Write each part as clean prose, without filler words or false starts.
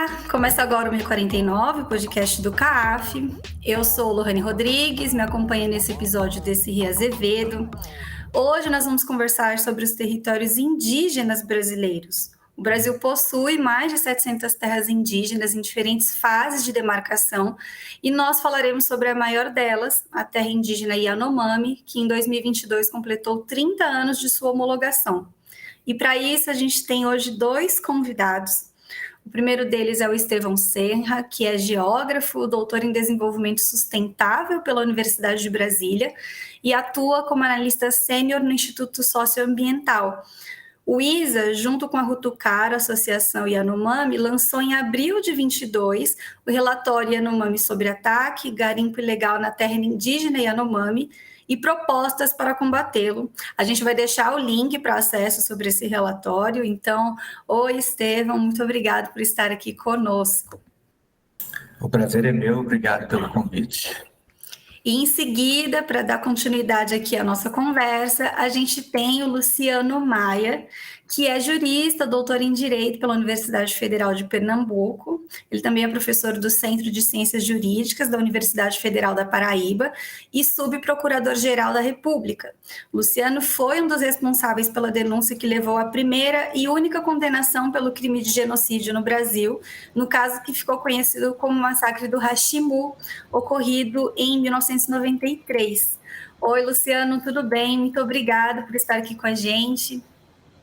Olá, começa agora o 1049, o podcast do CAAF. Eu sou Lohane Rodrigues, me acompanha nesse episódio desse Ria Azevedo. Hoje nós vamos conversar sobre os territórios indígenas brasileiros. O Brasil possui mais de 700 terras indígenas em diferentes fases de demarcação e nós falaremos sobre a maior delas, a terra indígena Yanomami, que em 2022 completou 30 anos de sua homologação. E para isso a gente tem hoje dois convidados. O primeiro deles é o Estevão Serra, que é geógrafo, doutor em desenvolvimento sustentável pela Universidade de Brasília e atua como analista sênior no Instituto Socioambiental. O ISA, junto com a Rutucara, a Associação Yanomami, lançou em abril de 22 o relatório Yanomami sobre ataque, garimpo ilegal na terra indígena Yanomami e propostas para combatê-lo. A gente vai deixar o link para acesso sobre esse relatório. Então, oi, Estevão, muito obrigado por estar aqui conosco. O prazer é meu, obrigado pelo convite. E em seguida, para dar continuidade aqui à nossa conversa, a gente tem o Luciano Maia, que é jurista, doutor em Direito pela Universidade Federal de Pernambuco. Ele também é professor do Centro de Ciências Jurídicas da Universidade Federal da Paraíba e subprocurador-geral da República. Luciano foi um dos responsáveis pela denúncia que levou à primeira e única condenação pelo crime de genocídio no Brasil, no caso que ficou conhecido como Massacre do Hashimu, ocorrido em 1993. Oi, Luciano, tudo bem? Muito obrigada por estar aqui com a gente.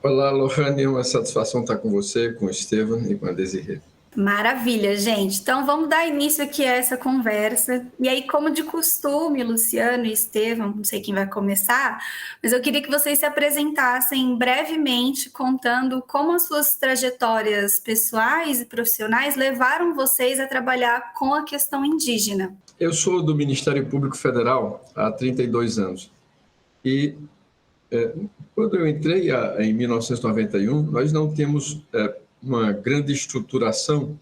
Olá, Lohane, é uma satisfação estar com você, com o Estevão e com a Desirê. Maravilha, gente. Então, vamos dar início aqui a essa conversa. E aí, como de costume, Luciano e Estevão, não sei quem vai começar, mas eu queria que vocês se apresentassem brevemente, contando como as suas trajetórias pessoais e profissionais levaram vocês a trabalhar com a questão indígena. Eu sou do Ministério Público Federal há 32 anos. E quando eu entrei em 1991, nós não temos uma grande estruturação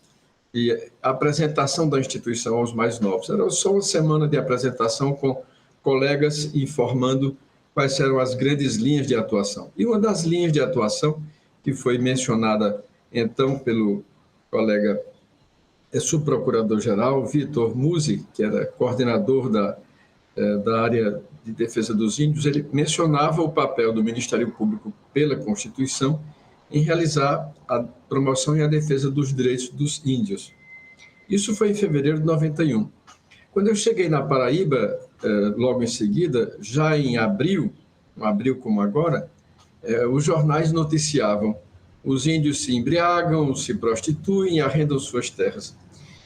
e apresentação da instituição aos mais novos. Era só uma semana de apresentação com colegas informando quais eram as grandes linhas de atuação. E uma das linhas de atuação, que foi mencionada então pelo colega subprocurador-geral, Vitor Musi, que era coordenador da área de defesa dos índios, ele mencionava o papel do Ministério Público pela Constituição em realizar a promoção e a defesa dos direitos dos índios. Isso foi em fevereiro de 91. Quando eu cheguei na Paraíba, logo em seguida, já em abril, um abril como agora, os jornais noticiavam: os índios se embriagam, se prostituem e arrendam suas terras.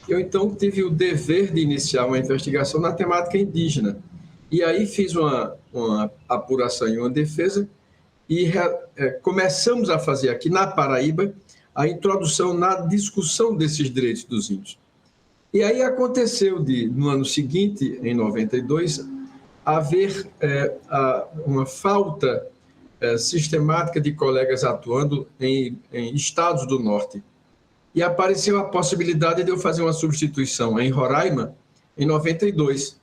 Eu, então, tive o dever de iniciar uma investigação na temática indígena. E aí fiz uma apuração e uma defesa e começamos a fazer aqui na Paraíba a introdução na discussão desses direitos dos índios. E aí aconteceu no ano seguinte, em 92, haver uma falta sistemática de colegas atuando em estados do norte. E apareceu a possibilidade de eu fazer uma substituição em Roraima, em 92.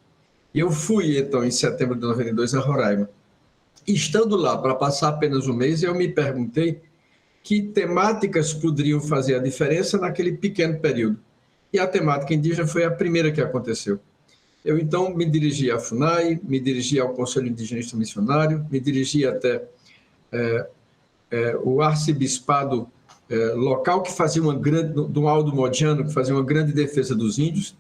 E eu fui, então, em setembro de 92, a Roraima. Estando lá para passar apenas um mês, eu me perguntei que temáticas poderiam fazer a diferença naquele pequeno período. E a temática indígena foi a primeira que aconteceu. Eu, então, me dirigi à FUNAI, me dirigi ao Conselho Indigenista Missionário, me dirigi até o arcebispado local, que fazia do Aldo Modiano, que fazia uma grande defesa dos índios,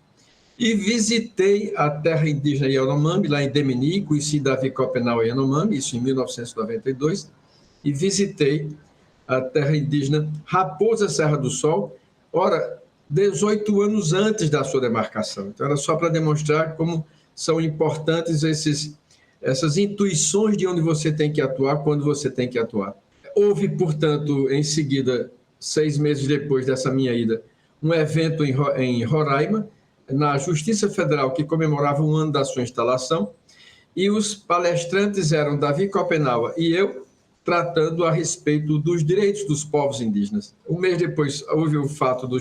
e visitei a terra indígena Yanomami, lá em Demini, conheci Davi Copenau Yanomami, isso em 1992, e visitei a terra indígena Raposa Serra do Sol, 18 anos antes da sua demarcação. Então, era só para demonstrar como são importantes essas intuições de onde você tem que atuar, quando você tem que atuar. Houve, portanto, em seguida, 6 meses depois dessa minha ida, um evento em Roraima, na Justiça Federal, que comemorava um ano da sua instalação, e os palestrantes eram Davi Copenaua e eu, tratando a respeito dos direitos dos povos indígenas. Um mês depois, houve o fato do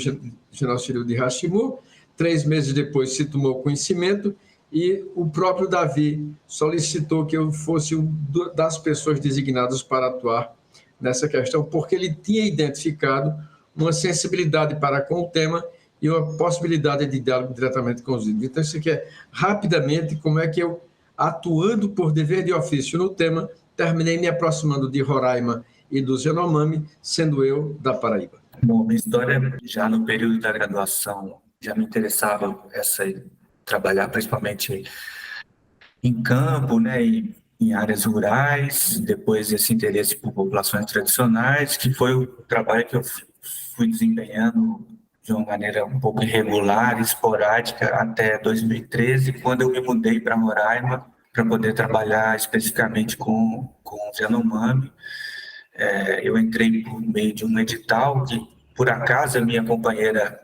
genocídio de Hashimu, 3 meses depois se tomou conhecimento, e o próprio Davi solicitou que eu fosse uma das pessoas designadas para atuar nessa questão, porque ele tinha identificado uma sensibilidade para com o tema e uma possibilidade de diálogo diretamente com os índios. Então, isso aqui é, rapidamente, como é que eu, atuando por dever de ofício no tema, terminei me aproximando de Roraima e dos Yanomami, sendo eu da Paraíba. Bom, minha história, já no período da graduação, já me interessava trabalhar principalmente em campo, né, em áreas rurais, depois esse interesse por populações tradicionais, que foi o trabalho que eu fui desempenhando de uma maneira um pouco irregular, esporádica, até 2013, quando eu me mudei para Roraima, para poder trabalhar especificamente com os Yanomami. Eu entrei por meio de um edital que, por acaso, a minha companheira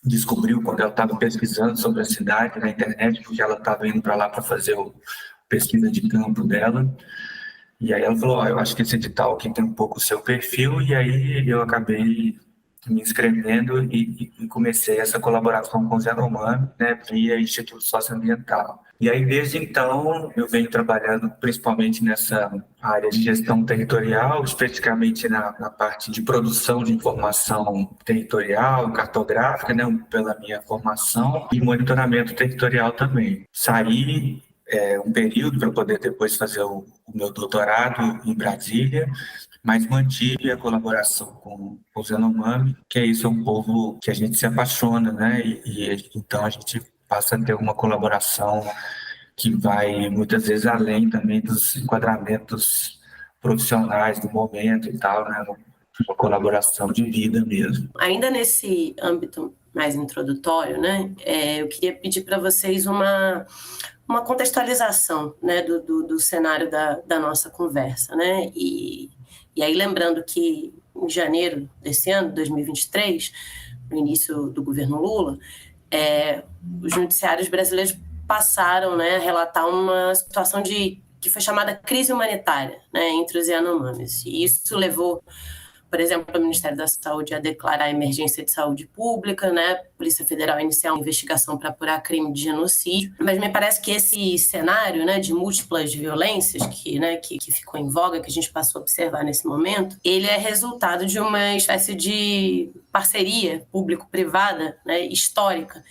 descobriu quando ela estava pesquisando sobre a cidade na internet, porque ela estava indo para lá para fazer a pesquisa de campo dela. E aí ela falou, eu acho que esse edital aqui tem um pouco o seu perfil, e aí eu acabei me inscrevendo e comecei essa colaboração com o Yanomami, né, via Instituto Socioambiental. E aí, desde então, eu venho trabalhando principalmente nessa área de gestão territorial, especificamente na parte de produção de informação territorial, cartográfica, né, pela minha formação, e monitoramento territorial também. Saí um período para poder depois fazer o meu doutorado em Brasília, mas mantive a colaboração com os Yanomami, que é isso, é um povo que a gente se apaixona, né? E então a gente passa a ter uma colaboração que vai muitas vezes além também dos enquadramentos profissionais do momento e tal, né? Uma colaboração de vida mesmo. Ainda nesse âmbito mais introdutório, né? Eu queria pedir para vocês uma contextualização, né, do cenário da nossa conversa, né? E aí, lembrando que em janeiro desse ano, 2023, no início do governo Lula, os noticiários brasileiros passaram, né, a relatar uma situação que foi chamada crise humanitária, né, entre os Yanomamis. E isso levou, por exemplo, o Ministério da Saúde a declarar a emergência de saúde pública, né? A Polícia Federal a iniciar uma investigação para apurar crime de genocídio. Mas me parece que esse cenário, né, de múltiplas violências que ficou em voga, que a gente passou a observar nesse momento, ele é resultado de uma espécie de parceria público-privada, né, histórica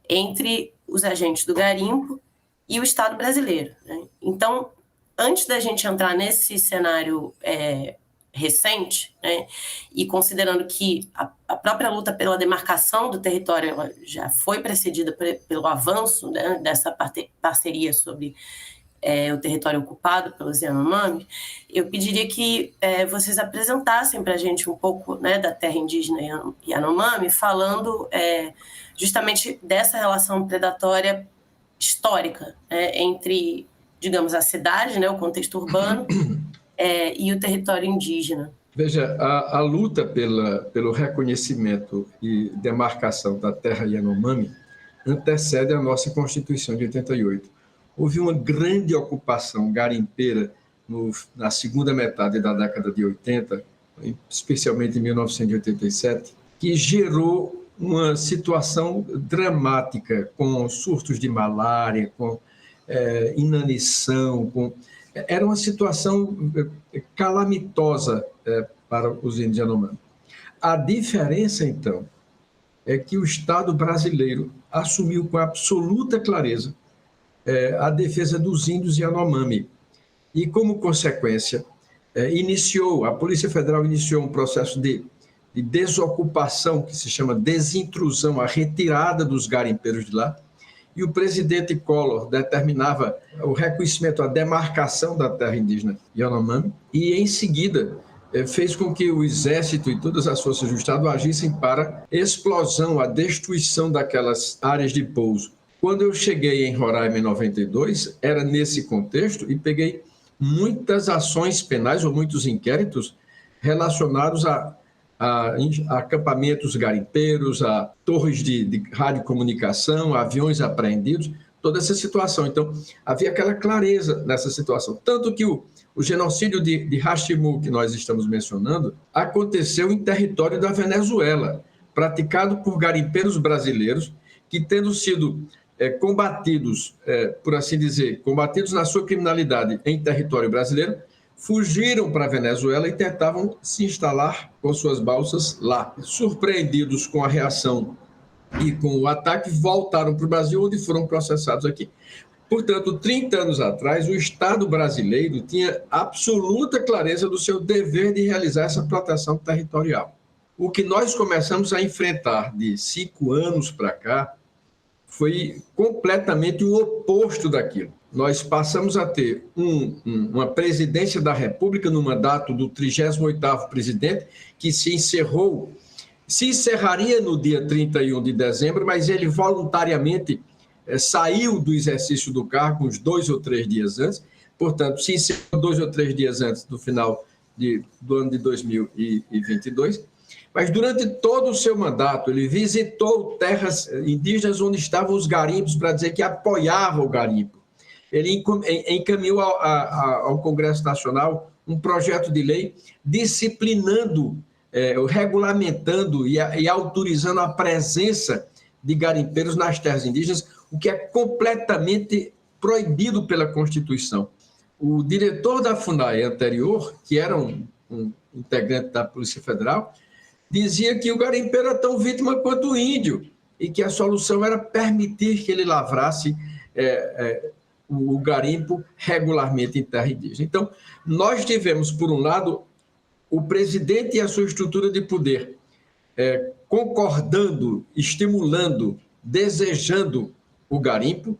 entre os agentes do garimpo e o Estado brasileiro, né? Então, antes da gente entrar nesse cenário recente, né, e considerando que a própria luta pela demarcação do território ela já foi precedida pelo avanço, né, dessa parceria sobre o território ocupado pelos Yanomami, eu pediria que vocês apresentassem para a gente um pouco, né, da terra indígena Yanomami, falando justamente dessa relação predatória histórica, entre, digamos, a cidade, né, o contexto urbano, e o território indígena. Veja, a luta pelo reconhecimento e demarcação da terra Yanomami antecede a nossa Constituição de 88. Houve uma grande ocupação garimpeira na segunda metade da década de 80, especialmente em 1987, que gerou uma situação dramática, com surtos de malária, com inanição, era uma situação calamitosa para os índios Yanomami. A diferença, então, é que o Estado brasileiro assumiu com absoluta clareza a defesa dos índios Yanomami. E, como consequência, a Polícia Federal iniciou um processo de desocupação, que se chama desintrusão, a retirada dos garimpeiros de lá, e o presidente Collor determinava o reconhecimento, a demarcação da terra indígena Yanomami, e, em seguida, fez com que o Exército e todas as forças do Estado agissem para explosão, a destruição daquelas áreas de pouso. Quando eu cheguei em Roraima em 92, era nesse contexto, e peguei muitas ações penais ou muitos inquéritos relacionados a acampamentos garimpeiros, a torres de radiocomunicação, aviões apreendidos, toda essa situação. Então, havia aquela clareza nessa situação. Tanto que o genocídio de Hashimu, que nós estamos mencionando, aconteceu em território da Venezuela, praticado por garimpeiros brasileiros, que, tendo sido combatidos, por assim dizer, combatidos na sua criminalidade em território brasileiro, fugiram para a Venezuela e tentavam se instalar com suas balsas lá. Surpreendidos com a reação e com o ataque, voltaram para o Brasil, onde foram processados aqui. Portanto, 30 anos atrás, o Estado brasileiro tinha absoluta clareza do seu dever de realizar essa proteção territorial. O que nós começamos a enfrentar de 5 anos para cá foi completamente o oposto daquilo. Nós passamos a ter uma presidência da República no mandato do 38º presidente, que se encerraria no dia 31 de dezembro, mas ele voluntariamente saiu do exercício do cargo uns 2 ou 3 dias antes, portanto, se encerrou 2 ou 3 dias antes do final do ano de 2022, mas durante todo o seu mandato, ele visitou terras indígenas onde estavam os garimpos para dizer que apoiava o garimpo. Ele encaminhou ao Congresso Nacional um projeto de lei disciplinando, regulamentando e autorizando a presença de garimpeiros nas terras indígenas, o que é completamente proibido pela Constituição. O diretor da FUNAI anterior, que era um integrante da Polícia Federal, dizia que o garimpeiro era tão vítima quanto o índio e que a solução era permitir que ele lavrasse o garimpo regularmente em terra indígena. Então, nós tivemos, por um lado, o presidente e a sua estrutura de poder concordando, estimulando, desejando o garimpo.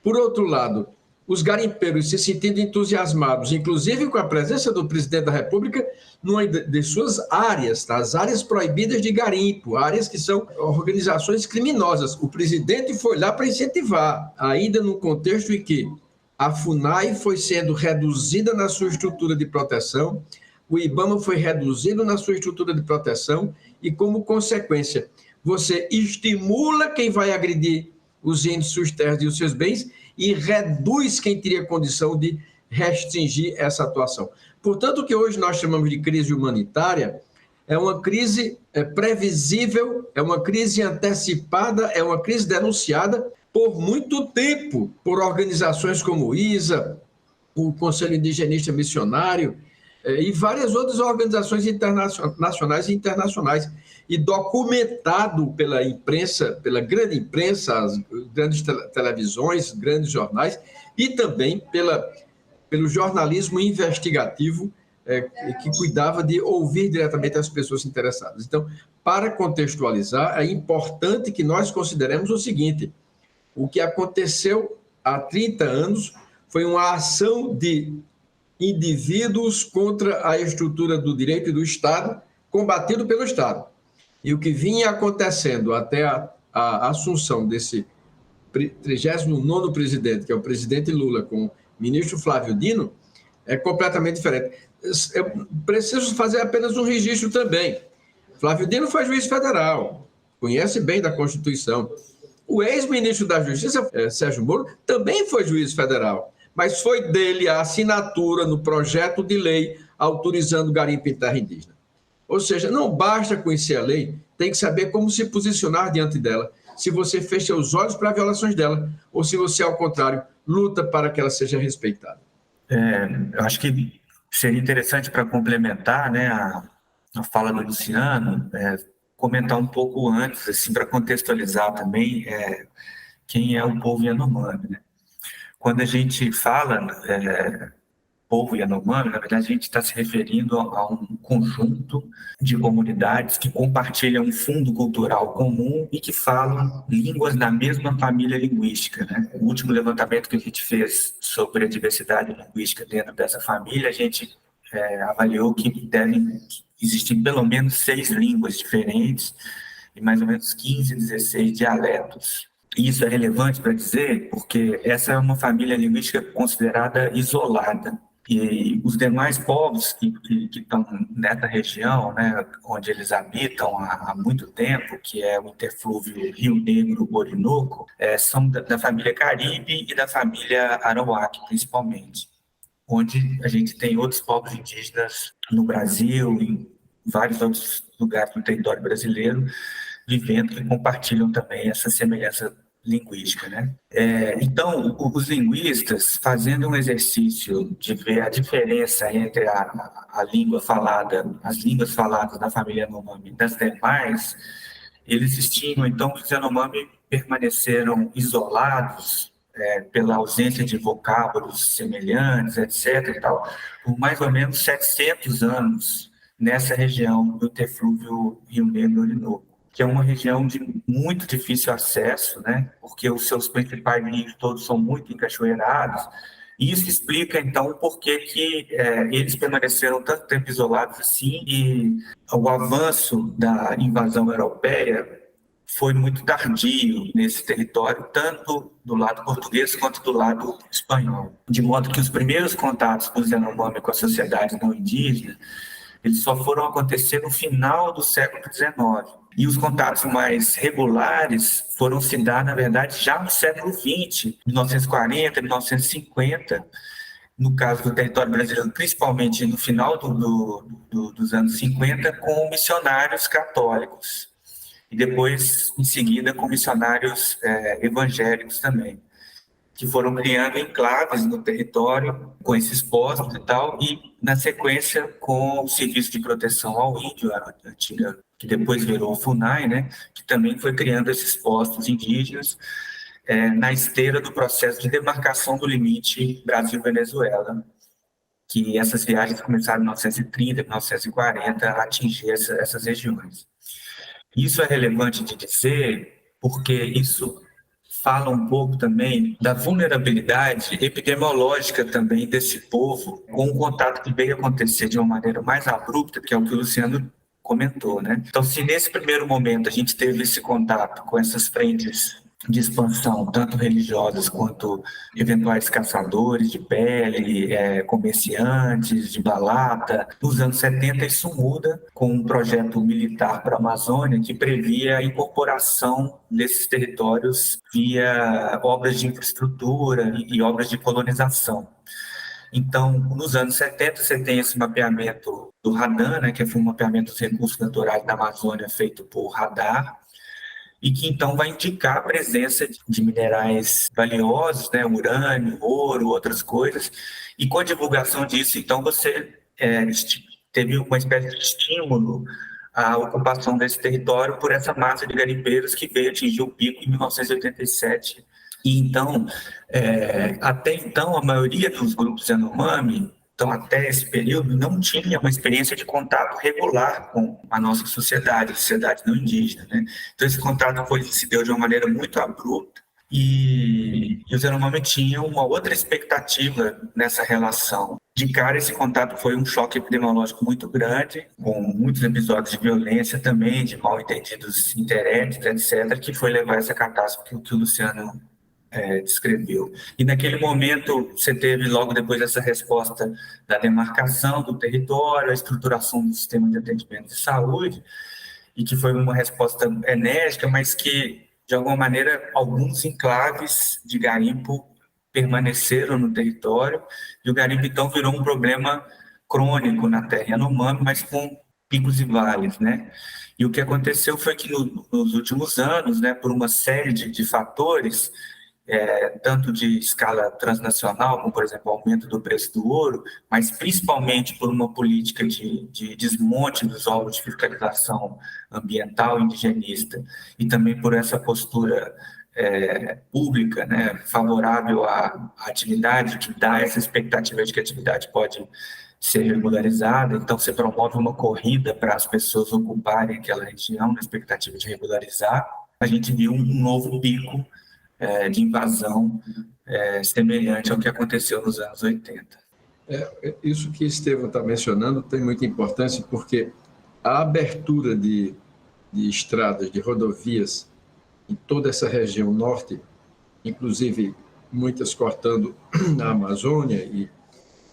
Por outro lado, os garimpeiros se sentindo entusiasmados, inclusive com a presença do presidente da República, numa de suas áreas, tá? As áreas proibidas de garimpo, áreas que são organizações criminosas. O presidente foi lá para incentivar, ainda num contexto em que a FUNAI foi sendo reduzida na sua estrutura de proteção, o IBAMA foi reduzido na sua estrutura de proteção e, como consequência, você estimula quem vai agredir os índios, suas terras e os seus bens e reduz quem teria condição de restringir essa atuação. Portanto, o que hoje nós chamamos de crise humanitária é uma crise previsível, é uma crise antecipada, é uma crise denunciada por muito tempo por organizações como o ISA, o Conselho Indigenista Missionário e várias outras organizações nacionais e internacionais, e documentado pela imprensa, pela grande imprensa, as grandes televisões, grandes jornais, e também pelo jornalismo investigativo que cuidava de ouvir diretamente as pessoas interessadas. Então, para contextualizar, é importante que nós consideremos o seguinte: o que aconteceu há 30 anos foi uma ação de indivíduos contra a estrutura do direito e do Estado, combatido pelo Estado. E o que vinha acontecendo até a assunção desse 39º presidente, que é o presidente Lula, com o ministro Flávio Dino, é completamente diferente. Eu preciso fazer apenas um registro também. Flávio Dino foi juiz federal, conhece bem da Constituição. O ex-ministro da Justiça, Sérgio Moro, também foi juiz federal, mas foi dele a assinatura no projeto de lei autorizando o garimpo em terra indígena. Ou seja, não basta conhecer a lei, tem que saber como se posicionar diante dela, se você fecha os olhos para violações dela, ou se você, ao contrário, luta para que ela seja respeitada. Eu acho que seria interessante, para complementar, né, a fala do Luciano, comentar um pouco antes, assim, para contextualizar também quem é o povo Yanomami, né? Quando a gente fala povo Yanomami, na verdade a gente está se referindo a um conjunto de comunidades que compartilham um fundo cultural comum e que falam línguas da mesma família linguística, né? O último levantamento que a gente fez sobre a diversidade linguística dentro dessa família, a gente avaliou que devem existir pelo menos 6 línguas diferentes e mais ou menos 15, 16 dialetos. Isso é relevante para dizer porque essa é uma família linguística considerada isolada. E os demais povos que estão nessa região, né, onde eles habitam há muito tempo, que é o interflúvio Rio Negro-Orinoco, são da família Caribe e da família Arawak, principalmente, onde a gente tem outros povos indígenas no Brasil, em vários outros lugares do território brasileiro, vivendo e compartilham também essa semelhança linguística, né? Então, os linguistas, fazendo um exercício de ver a diferença entre a língua falada, as línguas faladas na família Yanomami e das demais, eles estimam, então, que os Yanomami permaneceram isolados pela ausência de vocábulos semelhantes, etc. e tal, por mais ou menos 700 anos nessa região do interflúvio Rio Negro-Orinoco, que é uma região de muito difícil acesso, né? Porque os seus principais rios todos são muito encachoeirados, e isso explica, então, por que eles permaneceram tanto tempo isolados assim, e o avanço da invasão europeia foi muito tardio nesse território, tanto do lado português quanto do lado espanhol. De modo que os primeiros contatos dos Yanomami com a sociedade não indígena, eles só foram acontecer no final do século XIX. E os contatos mais regulares foram se dar, na verdade, já no século XX, 1940, 1950, no caso do território brasileiro, principalmente no final dos anos 50, com missionários católicos. E depois, em seguida, com missionários evangélicos também, que foram criando enclaves no território com esses postos e tal, e, na sequência, com o Serviço de Proteção ao Índio, a antiga, que depois virou o FUNAI, né, que também foi criando esses postos indígenas na esteira do processo de demarcação do limite Brasil-Venezuela, que essas viagens começaram em 1930, 1940, a atingir essas regiões. Isso é relevante de dizer porque isso fala um pouco também da vulnerabilidade epidemiológica também desse povo com um contato que veio acontecer de uma maneira mais abrupta, que é o que o Luciano comentou, né? Então, se nesse primeiro momento a gente teve esse contato com essas frentes de expansão, tanto religiosas quanto eventuais caçadores de pele, comerciantes de balata. Nos anos 70, isso muda com um projeto militar para a Amazônia que previa a incorporação desses territórios via obras de infraestrutura e obras de colonização. Então, nos anos 70, você tem esse mapeamento do RADAR, né, que foi um mapeamento dos recursos naturais da Amazônia feito por radar, e que então vai indicar a presença de minerais valiosos, né, urânio, ouro, outras coisas, e com a divulgação disso, então você teve uma espécie de estímulo à ocupação desse território por essa massa de garimpeiros que veio atingir o pico em 1987. E então, até então, a maioria dos grupos Yanomami, então, até esse período, não tinha uma experiência de contato regular com a nossa sociedade, a sociedade não indígena, né? Então, esse contato se deu de uma maneira muito abrupta e os Yanomami tinham uma outra expectativa nessa relação. De cara, esse contato foi um choque epidemiológico muito grande, com muitos episódios de violência também, de mal-entendidos internos, etc., que foi levar a essa catástrofe que o Luciano descreveu. E naquele momento você teve logo depois essa resposta da demarcação do território, a estruturação do sistema de atendimento de saúde, e que foi uma resposta enérgica, mas que, de alguma maneira, alguns enclaves de garimpo permaneceram no território, e o garimpo, então, virou um problema crônico na terra Yanomami, mas com picos e vales, né? E o que aconteceu foi que nos últimos anos, né, por uma série de fatores, tanto de escala transnacional, como, por exemplo, o aumento do preço do ouro, mas principalmente por uma política de desmonte dos órgãos de fiscalização ambiental indigenista e também por essa postura pública, né, favorável à atividade, que dá essa expectativa de que a atividade pode ser regularizada. Então, você promove uma corrida para as pessoas ocuparem aquela região na expectativa de regularizar. A gente viu um novo pico de invasão semelhante ao que aconteceu nos anos 80. Isso que Estevão está mencionando tem muita importância, porque a abertura de estradas, de rodovias em toda essa região norte, inclusive muitas cortando a Amazônia e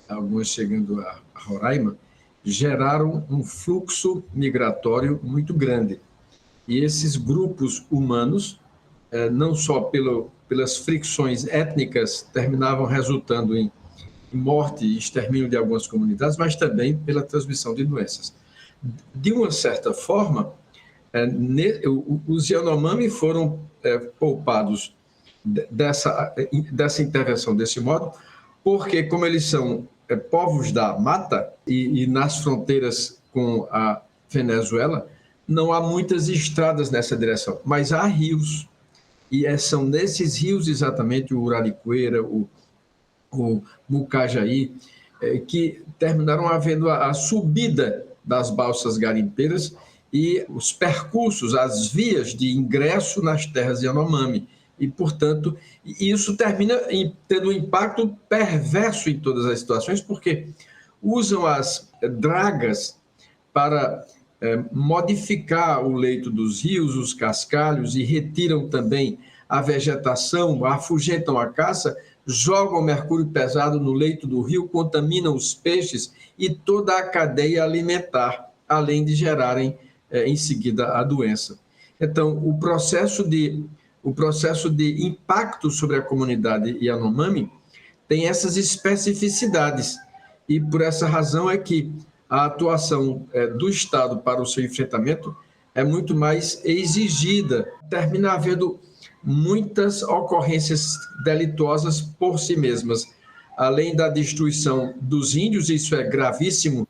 algumas chegando a Roraima, geraram um fluxo migratório muito grande. E esses grupos humanos, não só pelas fricções étnicas, terminavam resultando em morte e extermínio de algumas comunidades, mas também pela transmissão de doenças. De uma certa forma, os Yanomami foram poupados dessa intervenção desse modo, porque como eles são povos da mata e nas fronteiras com a Venezuela, não há muitas estradas nessa direção, mas há rios. E são nesses rios exatamente, o Uraricuera, o Mucajaí, que terminaram havendo a subida das balsas garimpeiras e os percursos, as vias de ingresso nas terras Yanomami. E, portanto, isso termina tendo um impacto perverso em todas as situações, porque usam as dragas para modificar o leito dos rios, os cascalhos, e retiram também a vegetação, afugentam a caça, jogam mercúrio pesado no leito do rio, contaminam os peixes e toda a cadeia alimentar, além de gerarem em seguida a doença. Então, o processo de impacto sobre a comunidade Yanomami tem essas especificidades, e por essa razão é que a atuação do Estado para o seu enfrentamento é muito mais exigida. Termina havendo muitas ocorrências delituosas por si mesmas. Além da destruição dos índios, isso é gravíssimo,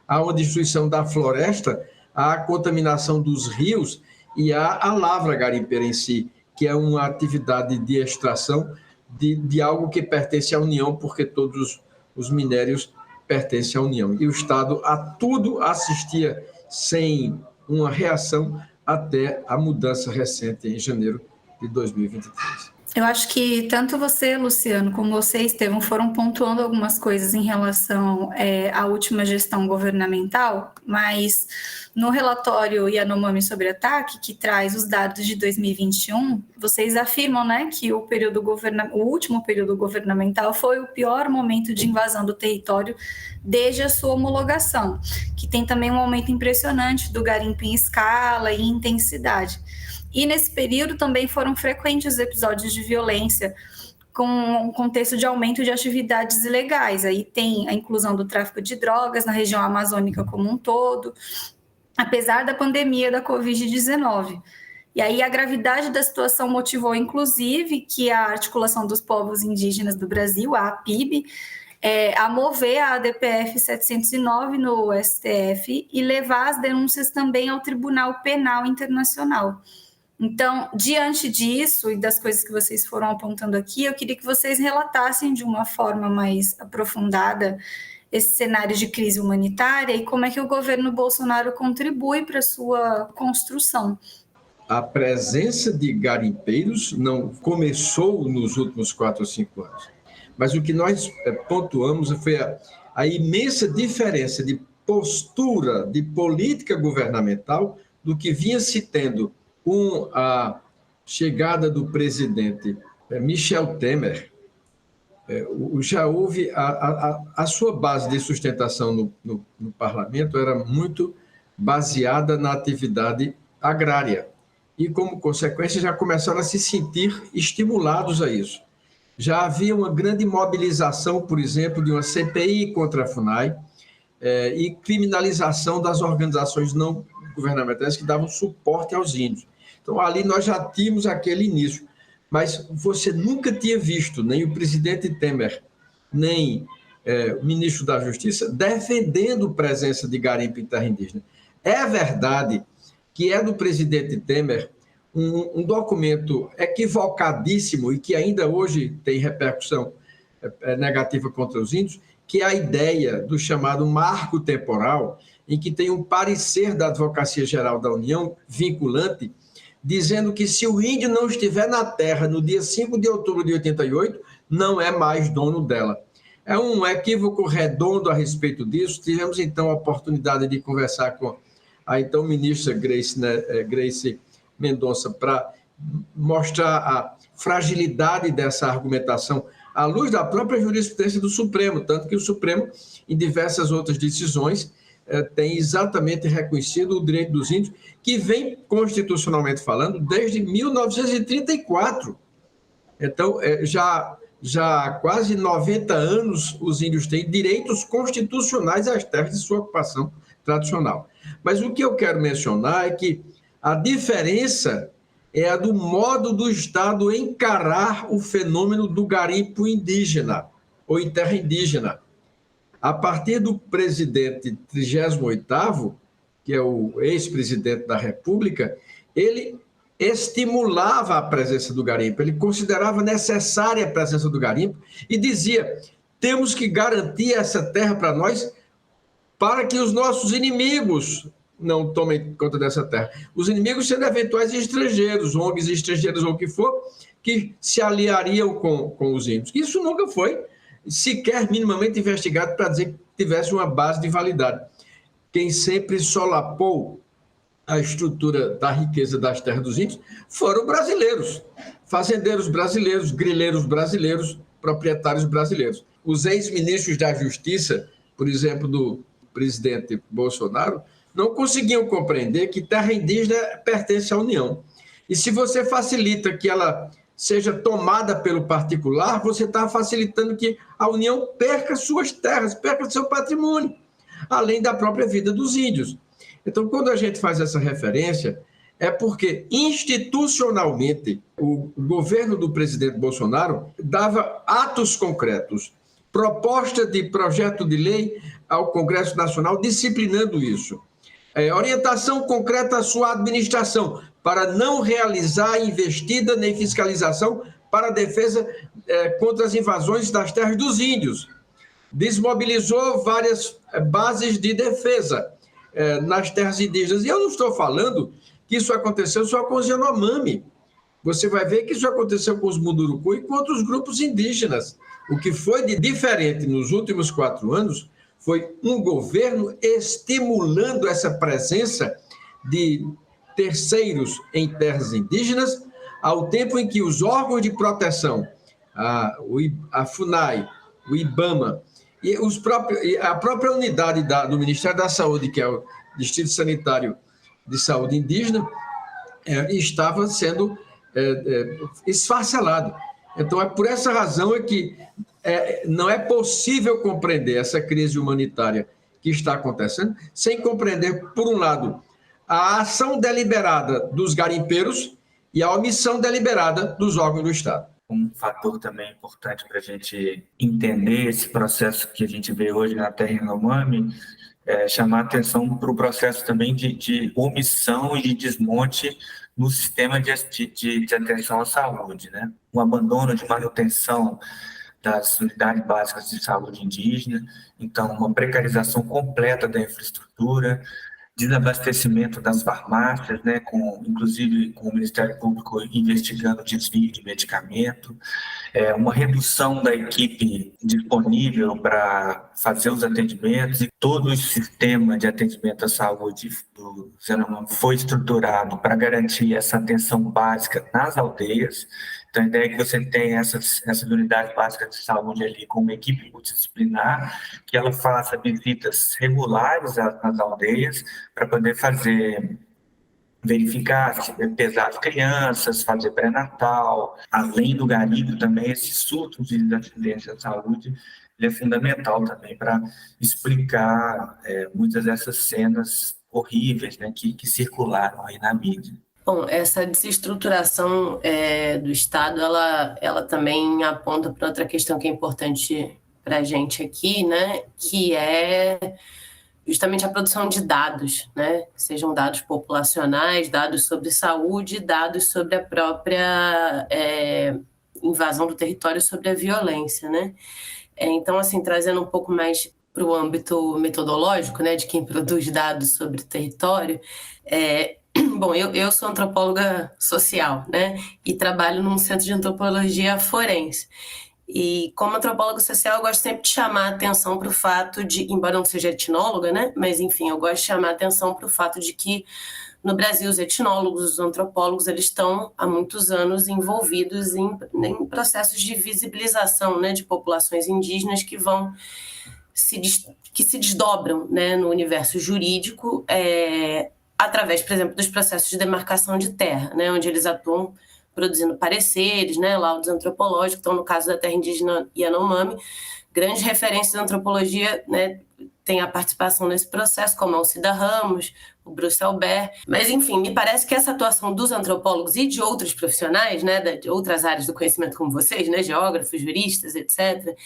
há uma destruição da floresta, há a contaminação dos rios e há a lavra garimpeira em si, que é uma atividade de extração de algo que pertence à União, porque todos os minérios pertencem à União. E o Estado a tudo assistia sem uma reação até a mudança recente em janeiro de 2023. Eu acho que tanto você, Luciano, como você, Estevão, foram pontuando algumas coisas em relação à última gestão governamental, mas no relatório Yanomami sobre ataque, que traz os dados de 2021, vocês afirmam, né, que o último período governamental foi o pior momento de invasão do território desde a sua homologação, que tem também um aumento impressionante do garimpo em escala e intensidade. E nesse período também foram frequentes episódios de violência, com um contexto de aumento de atividades ilegais. Aí tem a inclusão do tráfico de drogas na região amazônica como um todo, apesar da pandemia da Covid-19. E aí a gravidade da situação motivou, inclusive, que a Articulação dos Povos Indígenas do Brasil, a APIB, a mover a ADPF 709 no STF e levar as denúncias também ao Tribunal Penal Internacional. Então, diante disso e das coisas que vocês foram apontando aqui, eu queria que vocês relatassem de uma forma mais aprofundada esse cenário de crise humanitária e como é que o governo Bolsonaro contribui para a sua construção. A presença de garimpeiros não começou nos últimos 4 ou 5 anos, mas o que nós pontuamos foi a imensa diferença de postura, de política governamental do que vinha se tendo com a chegada do presidente Michel Temer. Já houve a sua base de sustentação no parlamento era muito baseada na atividade agrária e, como consequência, já começaram a se sentir estimulados a isso. Já havia uma grande mobilização, por exemplo, de uma CPI contra a FUNAI e criminalização das organizações não governamentais que davam suporte aos índios. Então, ali nós já tínhamos aquele início, mas você nunca tinha visto nem o presidente Temer, nem o ministro da Justiça defendendo presença de garimpo em terra indígena. É verdade que é do presidente Temer um documento equivocadíssimo e que ainda hoje tem repercussão negativa contra os índios, que é a ideia do chamado marco temporal, em que tem um parecer da Advocacia Geral da União vinculante, dizendo que se o índio não estiver na terra no dia 5 de outubro de 88, não é mais dono dela. É um equívoco redondo a respeito disso. Tivemos, então, a oportunidade de conversar com a então ministra Grace Mendonça para mostrar a fragilidade dessa argumentação à luz da própria jurisprudência do Supremo, tanto que o Supremo, em diversas outras decisões, tem exatamente reconhecido o direito dos índios, que vem constitucionalmente falando desde 1934. Então, já há quase 90 anos os índios têm direitos constitucionais às terras de sua ocupação tradicional. Mas o que eu quero mencionar é que a diferença é a do modo do Estado encarar o fenômeno do garimpo indígena, ou em terra indígena. A partir do presidente 38º, que é o ex-presidente da República, ele estimulava a presença do garimpo, ele considerava necessária a presença do garimpo e dizia: temos que garantir essa terra para nós, para que os nossos inimigos não tomem conta dessa terra. Os inimigos sendo eventuais estrangeiros, ONGs estrangeiros ou o que for, que se aliariam com os índios. Isso nunca foi sequer minimamente investigado para dizer que tivesse uma base de validade. Quem sempre solapou a estrutura da riqueza das terras dos índios foram brasileiros, fazendeiros brasileiros, grileiros brasileiros, proprietários brasileiros. Os ex-ministros da Justiça, por exemplo, do presidente Bolsonaro, não conseguiam compreender que terra indígena pertence à União. E se você facilita que ela seja tomada pelo particular, você está facilitando que a União perca suas terras, perca seu patrimônio, além da própria vida dos índios. Então, quando a gente faz essa referência, é porque institucionalmente o governo do presidente Bolsonaro dava atos concretos, proposta de projeto de lei ao Congresso Nacional disciplinando isso. Orientação concreta à sua administração para não realizar investida nem fiscalização para a defesa contra as invasões das terras dos índios. Desmobilizou várias bases de defesa nas terras indígenas. E eu não estou falando que isso aconteceu só com os Yanomami. Você vai ver que isso aconteceu com os Munduruku e com outros grupos indígenas. O que foi de diferente nos últimos 4 anos foi um governo estimulando essa presença de terceiros em terras indígenas, ao tempo em que os órgãos de proteção, a FUNAI, o IBAMA, e a própria unidade do Ministério da Saúde, que é o Distrito Sanitário de Saúde Indígena, estava sendo esfacelado. Então, é por essa razão que não é possível compreender essa crise humanitária que está acontecendo sem compreender, por um lado, a ação deliberada dos garimpeiros e a omissão deliberada dos órgãos do Estado. Um fator também importante para a gente entender esse processo que a gente vê hoje na terra Yanomami é chamar atenção para o processo também de omissão e de desmonte no sistema de atenção à saúde, né? O abandono de manutenção das unidades básicas de saúde indígena, então uma precarização completa da infraestrutura, desabastecimento das farmácias, né, inclusive com o Ministério Público investigando desvio de medicamento, uma redução da equipe disponível para fazer os atendimentos, e todo o sistema de atendimento à saúde do Yanomami foi estruturado para garantir essa atenção básica nas aldeias. Então, a ideia é que você tenha essas unidades básicas de saúde ali com uma equipe multidisciplinar, que ela faça visitas regulares às aldeias para poder verificar, pesar as crianças, fazer pré-natal. Além do garimpo, também esse surto de acidentes de saúde ele é fundamental também para explicar muitas dessas cenas horríveis, né, que circularam aí na mídia. Bom, essa desestruturação do Estado, ela também aponta para outra questão que é importante para a gente aqui, né? Que é justamente a produção de dados, né? Sejam dados populacionais, dados sobre saúde, dados sobre a própria invasão do território, sobre a violência, né? Então, assim, trazendo um pouco mais para o âmbito metodológico, né? De quem produz dados sobre o território, bom, eu sou antropóloga social, né? E trabalho num centro de antropologia forense. E como antropóloga social, eu gosto sempre de chamar a atenção para o fato de, embora não seja etnóloga, né? Mas, enfim, eu gosto de chamar a atenção para o fato de que, no Brasil, os etnólogos, os antropólogos, eles estão há muitos anos envolvidos em processos de visibilização, né? De populações indígenas que se desdobram, né? No universo jurídico, através, por exemplo, dos processos de demarcação de terra, né, onde eles atuam produzindo pareceres, né, laudos antropológicos. Então, no caso da terra indígena Yanomami, grandes referências da antropologia, né, têm a participação nesse processo, como Alcida Ramos, o o Bruce Albert. Mas, enfim, me parece que essa atuação dos antropólogos e de outros profissionais, né, de outras áreas do conhecimento como vocês, né, geógrafos, juristas, etc.,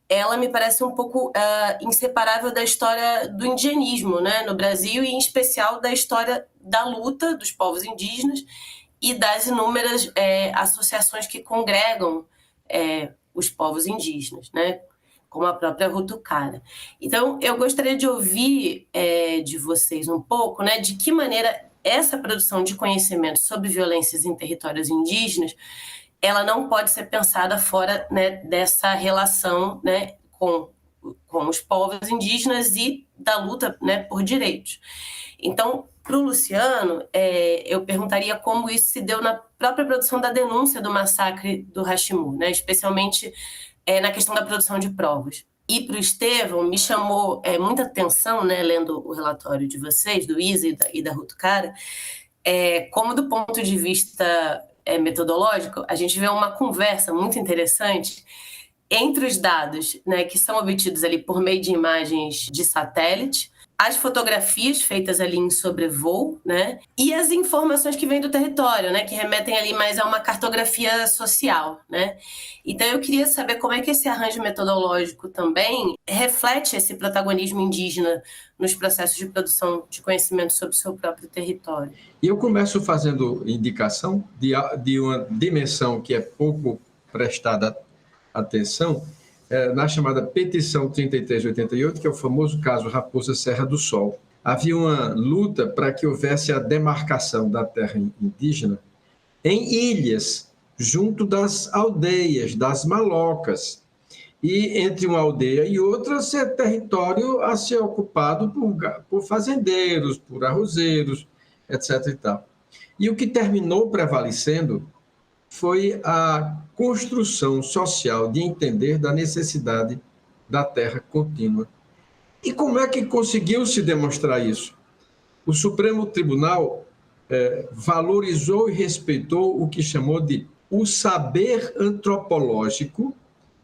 ela me parece um pouco inseparável da história do indigenismo, né, no Brasil, e em especial da história da luta dos povos indígenas e das inúmeras associações que congregam os povos indígenas, né, como a própria Rutacara. Então, eu gostaria de ouvir de vocês um pouco, né, de que maneira essa produção de conhecimento sobre violências em territórios indígenas ela não pode ser pensada fora, né, dessa relação, né, com os povos indígenas e da luta, né, por direitos. Então, para o Luciano, eu perguntaria como isso se deu na própria produção da denúncia do massacre do Hashimu, né, especialmente na questão da produção de provas. E para o Estevão, me chamou muita atenção, né, lendo o relatório de vocês, do Isa e da Rutacara, como do ponto de vista metodológico, a gente vê uma conversa muito interessante entre os dados, né, que são obtidos ali por meio de imagens de satélite, as fotografias feitas ali em sobrevoo, né, e as informações que vêm do território, né, que remetem ali mais a uma cartografia social, né. Então eu queria saber como é que esse arranjo metodológico também reflete esse protagonismo indígena nos processos de produção de conhecimento sobre o seu próprio território. E eu começo fazendo indicação de uma dimensão que é pouco prestada atenção, na chamada Petição 3388, que é o famoso caso Raposa Serra do Sol. Havia uma luta para que houvesse a demarcação da terra indígena em ilhas, junto das aldeias, das malocas. E entre uma aldeia e outra, ser território a ser ocupado por fazendeiros, por arrozeiros, etc. E tal. E o que terminou prevalecendo foi a construção social de entender da necessidade da terra contínua. E como é que conseguiu se demonstrar isso? O Supremo Tribunal valorizou e respeitou o que chamou de o saber antropológico,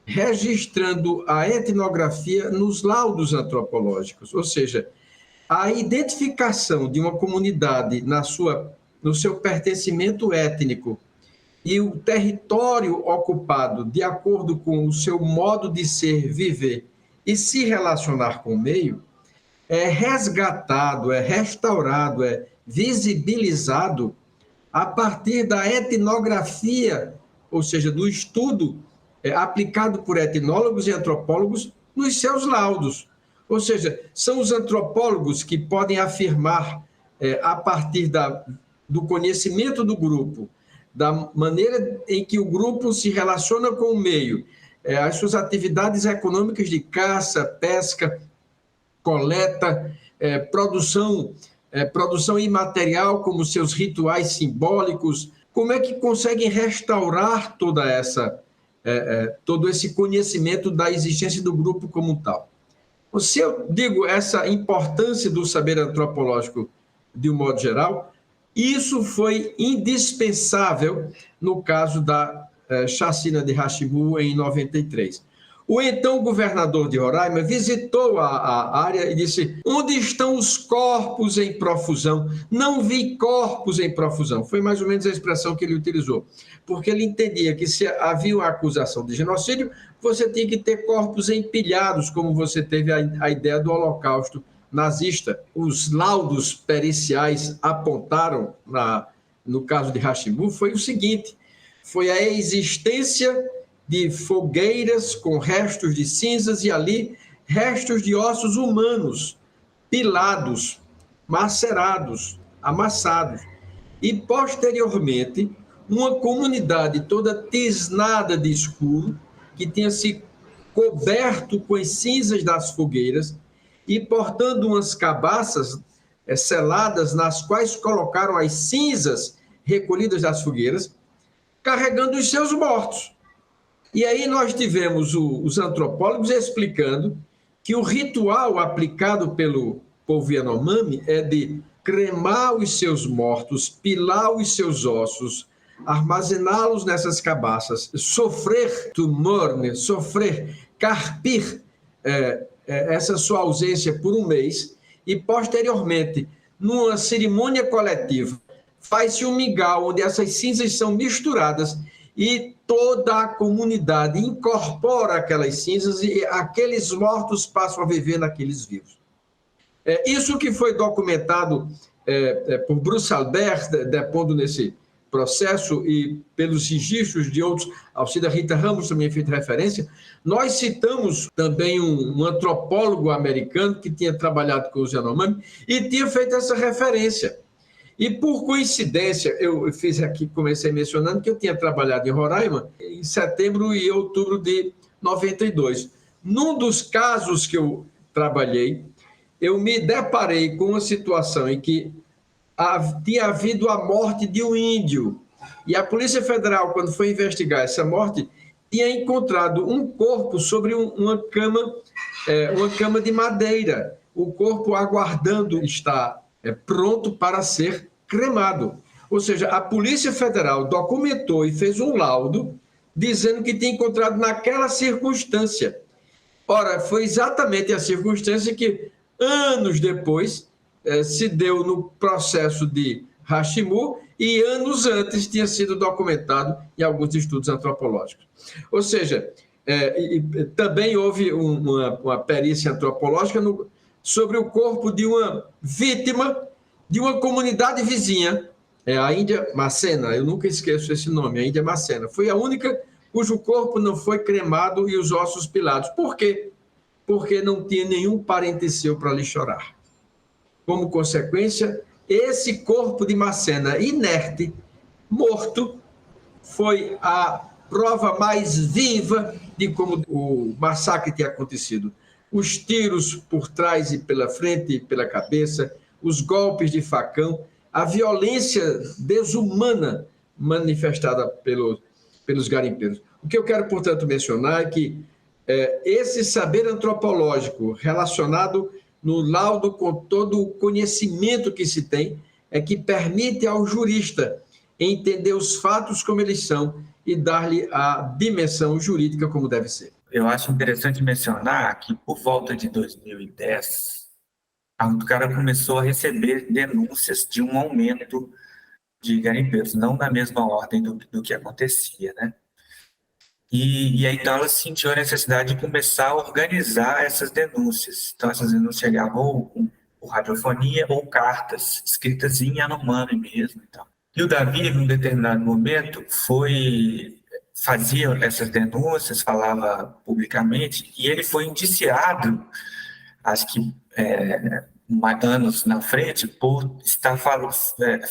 registrando a etnografia nos laudos antropológicos, ou seja, a identificação de uma comunidade no seu pertencimento étnico e o território ocupado de acordo com o seu modo de ser, viver e se relacionar com o meio, é resgatado, é restaurado, é visibilizado a partir da etnografia, ou seja, do estudo aplicado por etnólogos e antropólogos nos seus laudos. Ou seja, são os antropólogos que podem afirmar, a partir do conhecimento do grupo, da maneira em que o grupo se relaciona com o meio, as suas atividades econômicas de caça, pesca, coleta, produção imaterial, como seus rituais simbólicos, como é que conseguem restaurar todo esse conhecimento da existência do grupo como tal. Se eu digo essa importância do saber antropológico de um modo geral, isso foi indispensável no caso da chacina de Hashimu em 93. O então governador de Roraima visitou a área e disse: onde estão os corpos em profusão? Não vi corpos em profusão. Foi mais ou menos a expressão que ele utilizou, porque ele entendia que se havia uma acusação de genocídio, você tinha que ter corpos empilhados, como você teve a ideia do Holocausto nazista. Os laudos periciais apontaram, no caso de Hashimu, foi o seguinte: foi a existência de fogueiras com restos de cinzas e ali restos de ossos humanos, pilados, macerados, amassados. E, posteriormente, uma comunidade toda tisnada de escuro, que tinha se coberto com as cinzas das fogueiras e portando umas cabaças seladas nas quais colocaram as cinzas recolhidas das fogueiras, carregando os seus mortos. E aí nós tivemos os antropólogos explicando que o ritual aplicado pelo povo Yanomami é de cremar os seus mortos, pilar os seus ossos, armazená-los nessas cabaças, sofrer tumor, né? carpir essa sua ausência por um mês e, posteriormente, numa cerimônia coletiva, faz-se um mingau onde essas cinzas são misturadas e toda a comunidade incorpora aquelas cinzas e aqueles mortos passam a viver naqueles vivos. Isso que foi documentado por Bruce Albert, depondo nesse processo, e pelos registros de outros, Alcida Rita Ramos também fez referência. Nós citamos também um antropólogo americano que tinha trabalhado com os Yanomami e tinha feito essa referência. E, por coincidência, eu fiz aqui, comecei mencionando que eu tinha trabalhado em Roraima em setembro e outubro de 92. Num dos casos que eu trabalhei, eu me deparei com uma situação em que tinha havido a morte de um índio. E a Polícia Federal, quando foi investigar essa morte, tinha encontrado um corpo sobre uma cama de madeira. O corpo aguardando estar pronto para ser cremado. Ou seja, a Polícia Federal documentou e fez um laudo dizendo que tinha encontrado naquela circunstância. Ora, foi exatamente a circunstância que, anos depois, se deu no processo de Hashimu e anos antes tinha sido documentado em alguns estudos antropológicos. Ou seja, também houve uma perícia antropológica sobre o corpo de uma vítima de uma comunidade vizinha, a Índia Macena, eu nunca esqueço esse nome, a Índia Macena. Foi a única cujo corpo não foi cremado e os ossos pilados. Por quê? Porque não tinha nenhum parente seu para lhe chorar. Como consequência, esse corpo de Macena inerte, morto, foi a prova mais viva de como o massacre tinha acontecido. Os tiros por trás e pela frente e pela cabeça, os golpes de facão, a violência desumana manifestada pelos garimpeiros. O que eu quero, portanto, mencionar é que esse saber antropológico relacionado no laudo com todo o conhecimento que se tem é que permite ao jurista entender os fatos como eles são e dar-lhe a dimensão jurídica como deve ser. Eu acho interessante mencionar que, por volta de 2010, o cara começou a receber denúncias de um aumento de garimpeiros, não na mesma ordem do que acontecia, né? E aí, então, ela sentiu a necessidade de começar a organizar essas denúncias. Então, essas denúncias chegavam por radiofonia ou cartas, escritas em Yanomami mesmo. Então. E o Davi, num determinado momento, fazia essas denúncias, falava publicamente, e ele foi indiciado, acho que anos na frente, por estar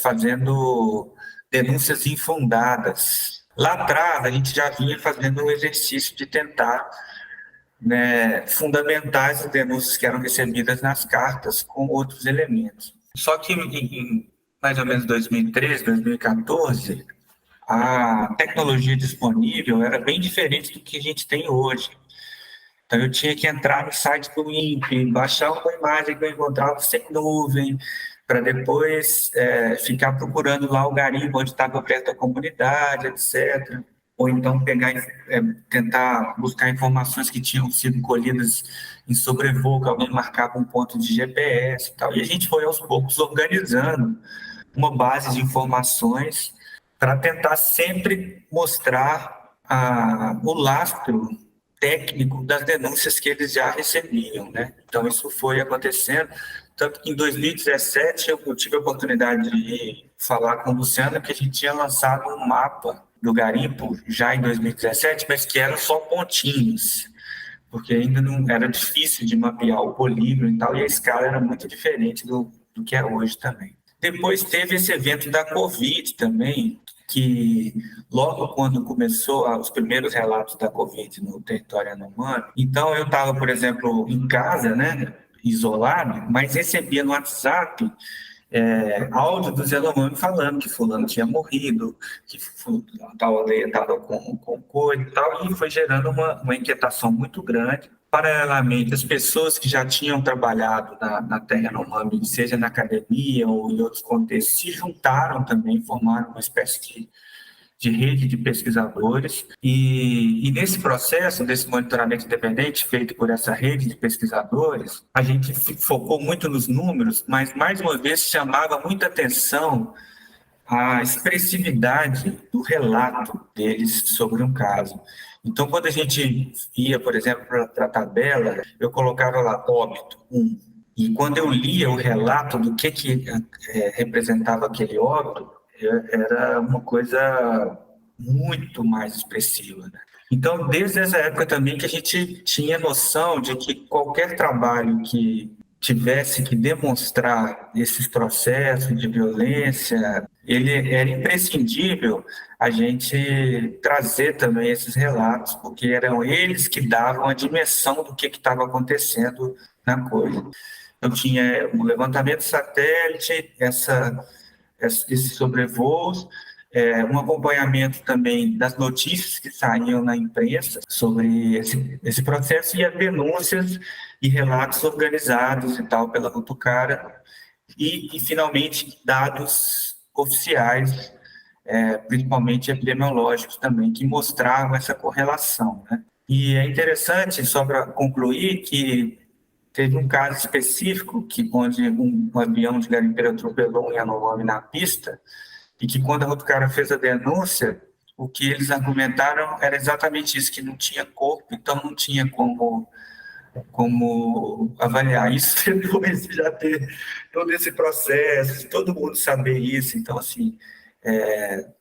fazendo denúncias infundadas. Lá atrás, a gente já vinha fazendo um exercício de tentar fundamentar as denúncias que eram recebidas nas cartas com outros elementos. Só que em mais ou menos 2013, 2014, a tecnologia disponível era bem diferente do que a gente tem hoje. Então, eu tinha que entrar no site do INPE, baixar uma imagem que eu encontrava sem nuvem, para depois ficar procurando lá o garimpo onde estava perto da comunidade, etc. Ou então tentar buscar informações que tinham sido colhidas em sobrevoo, que alguém marcava um ponto de GPS e tal. E a gente foi, aos poucos, organizando uma base de informações para tentar sempre mostrar o lastro técnico das denúncias que eles já recebiam, né? Então, isso foi acontecendo. Tanto que em 2017 eu tive a oportunidade de falar com o Luciano que a gente tinha lançado um mapa do garimpo já em 2017, mas que eram só pontinhos, porque ainda não era difícil de mapear o polígono e tal, e a escala era muito diferente do que é hoje também. Depois teve esse evento da Covid também, que logo quando começou os primeiros relatos da Covid no território Yanomami, então eu estava, por exemplo, em casa, né, isolado, mas recebia no WhatsApp áudio dos Yanomami falando que fulano tinha morrido, que tal aldeia estava com coisa e tal, e foi gerando uma inquietação muito grande. Paralelamente, as pessoas que já tinham trabalhado na terra Yanomami, seja na academia ou em outros contextos, se juntaram também, formaram uma espécie de rede de pesquisadores, e nesse processo, desse monitoramento independente feito por essa rede de pesquisadores, a gente focou muito nos números, mas mais uma vez chamava muita atenção a expressividade do relato deles sobre um caso. Então, quando a gente ia, por exemplo, para a tabela, eu colocava lá óbito 1. E quando eu lia o relato do que representava aquele óbito, era uma coisa muito mais expressiva, né? Então, desde essa época também que a gente tinha noção de que qualquer trabalho que tivesse que demonstrar esses processos de violência, ele era imprescindível a gente trazer também esses relatos, porque eram eles que davam a dimensão do que estava acontecendo na coisa. Então, tinha o levantamento de satélite, esses sobrevoos, um acompanhamento também das notícias que saíam na imprensa sobre esse processo e as denúncias e relatos organizados e tal pela Votucara e finalmente, dados oficiais, principalmente epidemiológicos também, que mostravam essa correlação, né? E é interessante, só para concluir, que teve um caso específico onde um avião de garimpeiro atropelou um Yanomami na pista, e que quando a Votucara fez a denúncia, o que eles argumentaram era exatamente isso, que não tinha corpo, então não tinha como avaliar isso depois de já ter todo esse processo, todo mundo saber isso. Então, assim,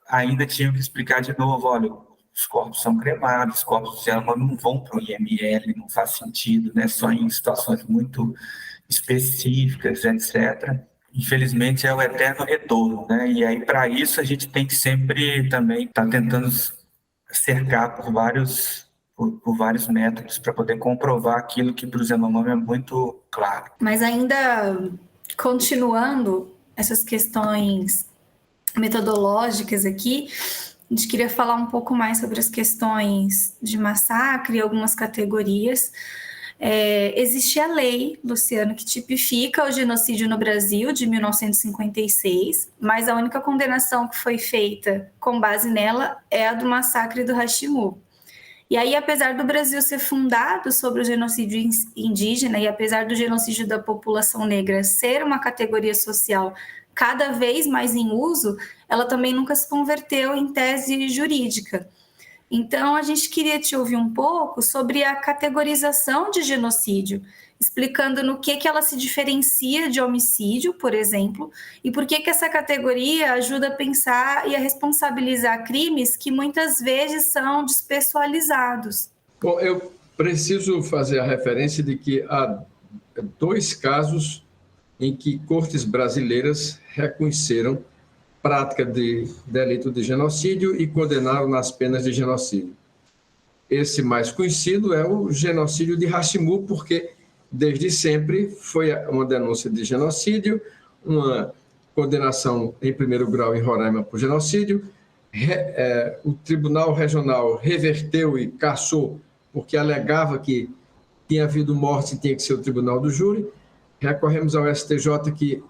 ainda tinham que explicar de novo, olha, os corpos são cremados, os corpos do Yanomami não vão para o IML, não faz sentido, né? Só em situações muito específicas, etc. Infelizmente, é o eterno retorno, né? E aí, para isso, a gente tem que sempre também estar tentando cercar por vários métodos para poder comprovar aquilo que para o Yanomami é muito claro. Mas ainda continuando essas questões metodológicas aqui, a gente queria falar um pouco mais sobre as questões de massacre e algumas categorias. Existe a lei, Luciano, que tipifica o genocídio no Brasil, de 1956, mas a única condenação que foi feita com base nela é a do massacre do Hashimu. E aí, apesar do Brasil ser fundado sobre o genocídio indígena e apesar do genocídio da população negra ser uma categoria social cada vez mais em uso, ela também nunca se converteu em tese jurídica. Então, a gente queria te ouvir um pouco sobre a categorização de genocídio, explicando no que ela se diferencia de homicídio, por exemplo, e por que essa categoria ajuda a pensar e a responsabilizar crimes que muitas vezes são despessoalizados. Bom, eu preciso fazer a referência de que há 2 casos em que cortes brasileiras reconheceram prática de delito de genocídio e condenaram nas penas de genocídio. Esse mais conhecido é o genocídio de Hashimu, porque desde sempre foi uma denúncia de genocídio, uma condenação em primeiro grau em Roraima por genocídio. O Tribunal Regional reverteu e cassou porque alegava que tinha havido morte e tinha que ser o tribunal do júri. Recorremos ao STJ, que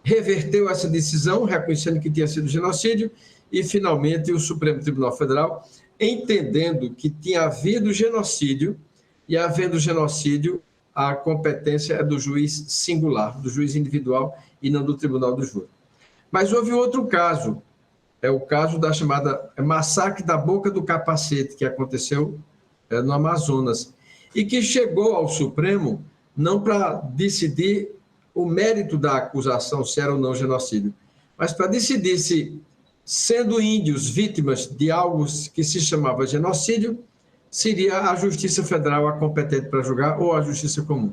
reverteu essa decisão, reconhecendo que tinha sido genocídio, e, finalmente, o Supremo Tribunal Federal, entendendo que tinha havido genocídio, e, havendo genocídio, a competência é do juiz singular, do juiz individual, e não do tribunal do júri. Mas houve outro caso, é o caso da chamada massacre da Boca do Capacete, que aconteceu no Amazonas, e que chegou ao Supremo não para decidir o mérito da acusação, se era ou não genocídio, mas para decidir se, sendo índios vítimas de algo que se chamava genocídio, seria a Justiça Federal a competente para julgar ou a Justiça Comum.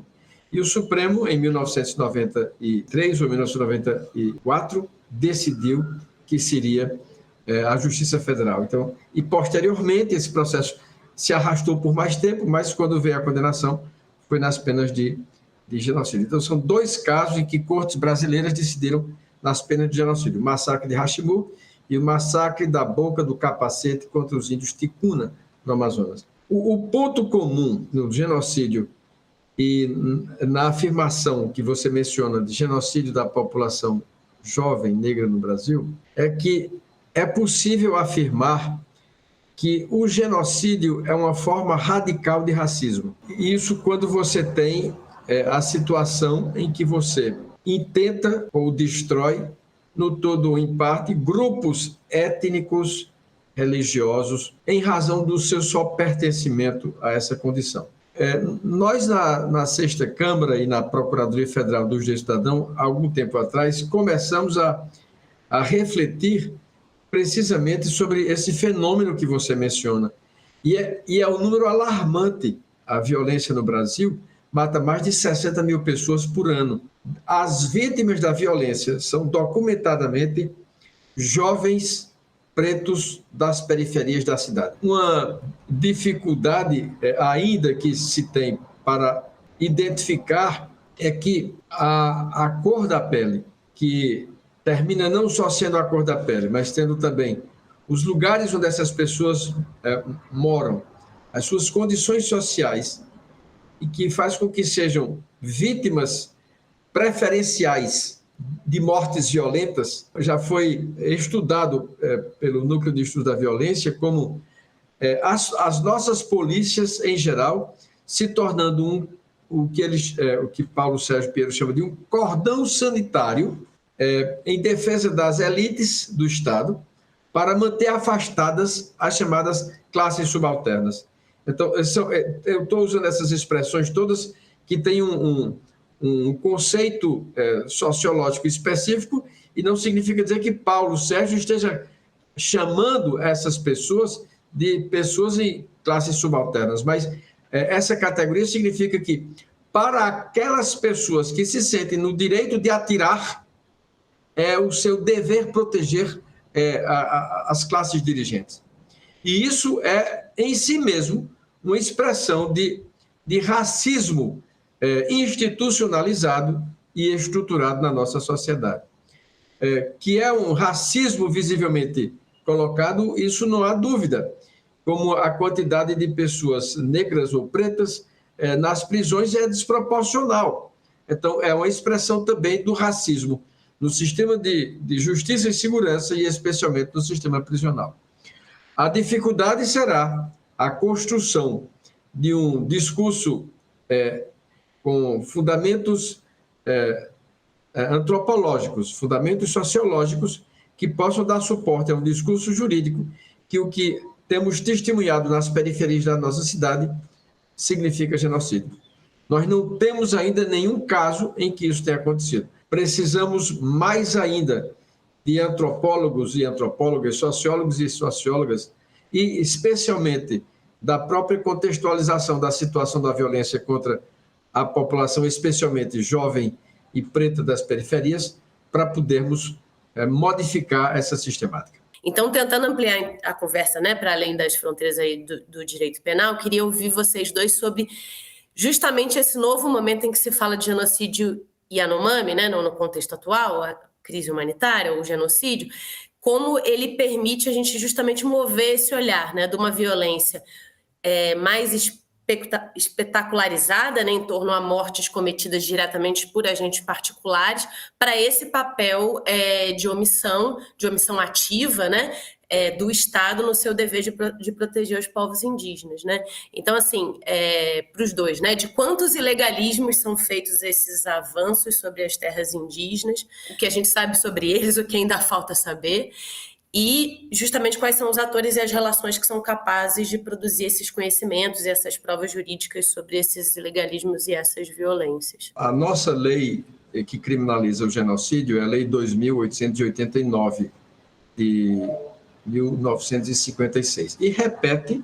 E o Supremo, em 1993 ou 1994, decidiu que seria a Justiça Federal. Então, e posteriormente, esse processo se arrastou por mais tempo, mas quando veio a condenação, foi nas penas de genocídio. Então, são 2 casos em que cortes brasileiras decidiram nas penas de genocídio: o massacre de Hashimu e o massacre da Boca do Capacete contra os índios Ticuna, no Amazonas. O ponto comum no genocídio e na afirmação que você menciona de genocídio da população jovem negra no Brasil é que é possível afirmar que o genocídio é uma forma radical de racismo. Isso quando você tem a situação em que você intenta ou destrói, no todo ou em parte, grupos étnicos, religiosos, em razão do seu só pertencimento a essa condição. Nós, na Sexta Câmara e na Procuradoria Federal dos Direitos do Cidadão, há algum tempo atrás, começamos a refletir precisamente sobre esse fenômeno que você menciona. E é um número alarmante. A violência no Brasil mata mais de 60 mil pessoas por ano. As vítimas da violência são documentadamente jovens pretos das periferias da cidade. Uma dificuldade ainda que se tem para identificar é que a cor da pele, que termina não só sendo a cor da pele, mas tendo também os lugares onde essas pessoas moram, as suas condições sociais, e que faz com que sejam vítimas preferenciais de mortes violentas. Já foi estudado pelo Núcleo de Estudos da Violência como as nossas polícias, em geral, se tornando o que Paulo Sérgio Pinheiro chama de um cordão sanitário em defesa das elites do Estado, para manter afastadas as chamadas classes subalternas. Então, eu estou usando essas expressões todas que têm um conceito sociológico específico, e não significa dizer que Paulo Sérgio esteja chamando essas pessoas de pessoas em classes subalternas, mas essa categoria significa que, para aquelas pessoas que se sentem no direito de atirar, é o seu dever proteger as classes dirigentes. E isso é, em si mesmo, uma expressão de racismo institucionalizado e estruturado na nossa sociedade. Que é um racismo visivelmente colocado, isso não há dúvida, como a quantidade de pessoas negras ou pretas nas prisões é desproporcional. Então, é uma expressão também do racismo no sistema de justiça e segurança, e especialmente no sistema prisional. A dificuldade será a construção de um discurso com fundamentos antropológicos, fundamentos sociológicos, que possam dar suporte a um discurso jurídico, que o que temos testemunhado nas periferias da nossa cidade significa genocídio. Nós não temos ainda nenhum caso em que isso tenha acontecido. Precisamos mais ainda de antropólogos e antropólogas, sociólogos e sociólogas, e especialmente da própria contextualização da situação da violência contra a população, especialmente jovem e preta das periferias, para podermos modificar essa sistemática. Então, tentando ampliar a conversa, para além das fronteiras aí do direito penal, queria ouvir vocês dois sobre justamente esse novo momento em que se fala de genocídio Yanomami, no contexto atual, a crise humanitária, o genocídio, como ele permite a gente justamente mover esse olhar, de uma violência mais espetacularizada, em torno a mortes cometidas diretamente por agentes particulares, para esse papel de omissão ativa, do Estado no seu dever de proteger os povos indígenas, Então, assim, para os dois, de quantos ilegalismos são feitos esses avanços sobre as terras indígenas, o que a gente sabe sobre eles, o que ainda falta saber, e justamente quais são os atores e as relações que são capazes de produzir esses conhecimentos e essas provas jurídicas sobre esses ilegalismos e essas violências. A nossa lei que criminaliza o genocídio é a Lei 2.889, de 1956, e repete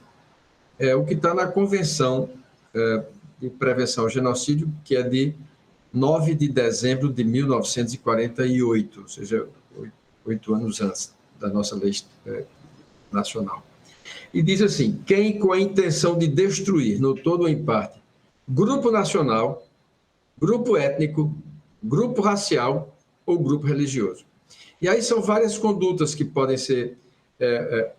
o que está na Convenção de Prevenção ao Genocídio, que é de 9 de dezembro de 1948, ou seja, 8 anos antes da nossa lei nacional. E diz assim: quem com a intenção de destruir, no todo ou em parte, grupo nacional, grupo étnico, grupo racial ou grupo religioso. E aí são várias condutas que podem ser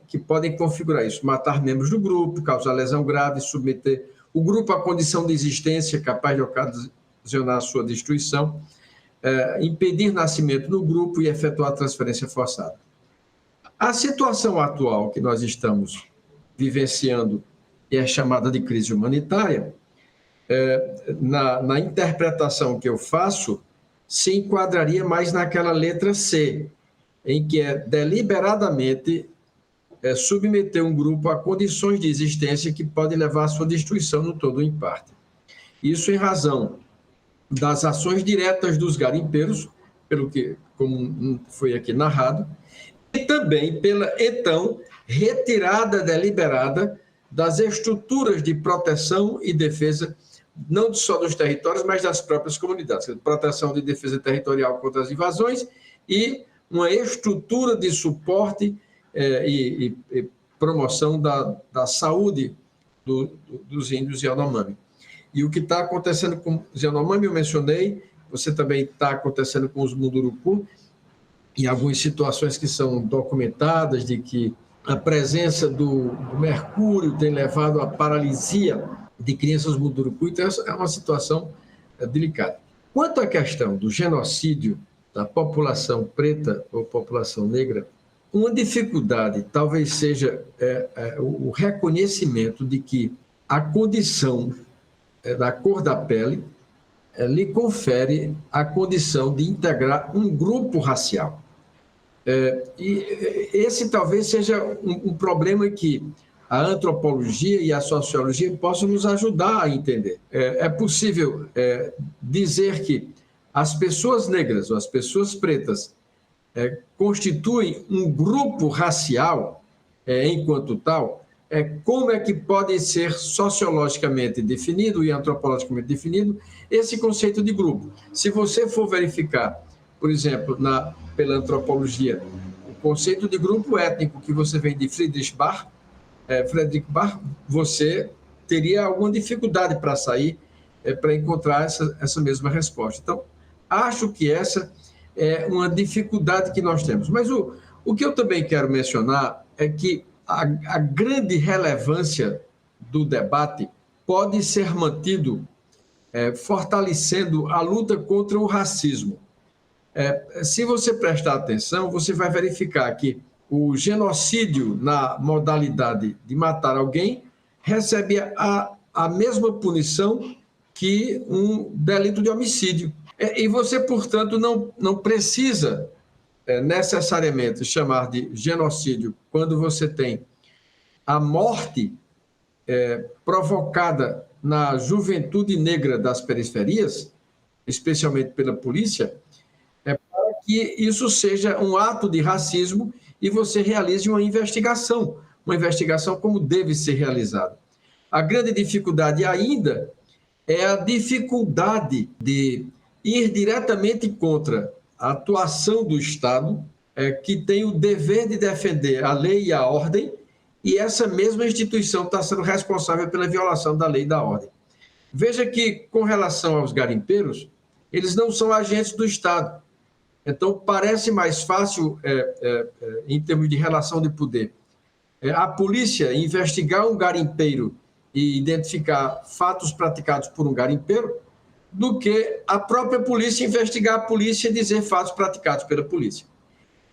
que podem configurar isso: matar membros do grupo, causar lesão grave, submeter o grupo à condição de existência capaz de ocasionar a sua destruição, impedir nascimento no grupo e efetuar transferência forçada. A situação atual que nós estamos vivenciando, que é chamada de crise humanitária, na interpretação que eu faço, se enquadraria mais naquela letra C, em que é deliberadamente submeter um grupo a condições de existência que podem levar à sua destruição no todo ou em parte. Isso em razão das ações diretas dos garimpeiros, pelo que, como foi aqui narrado, e também pela, então, retirada deliberada das estruturas de proteção e defesa, não só dos territórios, mas das próprias comunidades. Proteção de defesa territorial contra as invasões e uma estrutura de suporte e promoção da saúde dos índios Yanomami. E o que está acontecendo com os Yanomami, eu mencionei, você também está acontecendo com os Munduruku, em algumas situações que são documentadas, de que a presença do mercúrio tem levado à paralisia de crianças Munduruku, então essa é uma situação delicada. Quanto à questão do genocídio da população preta ou população negra, uma dificuldade talvez seja o reconhecimento de que a condição da cor da pele lhe confere a condição de integrar um grupo racial. E esse talvez seja um problema que a antropologia e a sociologia possam nos ajudar a entender. É possível dizer que as pessoas negras ou as pessoas pretas constituem um grupo racial enquanto tal. Como é que pode ser sociologicamente definido e antropologicamente definido esse conceito de grupo? Se você for verificar, por exemplo, pela antropologia, o conceito de grupo étnico que você vem de Friedrich Bach, você teria alguma dificuldade para sair, para encontrar essa mesma resposta. Então, acho que essa é uma dificuldade que nós temos. Mas o que eu também quero mencionar é que a grande relevância do debate pode ser mantido fortalecendo a luta contra o racismo. Se você prestar atenção, você vai verificar que o genocídio na modalidade de matar alguém recebe a mesma punição que um delito de homicídio. E você, portanto, não precisa necessariamente chamar de genocídio quando você tem a morte provocada na juventude negra das periferias, especialmente pela polícia, para que isso seja um ato de racismo e você realize uma investigação como deve ser realizada. A grande dificuldade ainda é a dificuldade de ir diretamente contra a atuação do Estado, que tem o dever de defender a lei e a ordem, e essa mesma instituição está sendo responsável pela violação da lei e da ordem. Veja que, com relação aos garimpeiros, eles não são agentes do Estado. Então, parece mais fácil, em termos de relação de poder, a polícia investigar um garimpeiro e identificar fatos praticados por um garimpeiro, do que a própria polícia investigar a polícia e dizer fatos praticados pela polícia.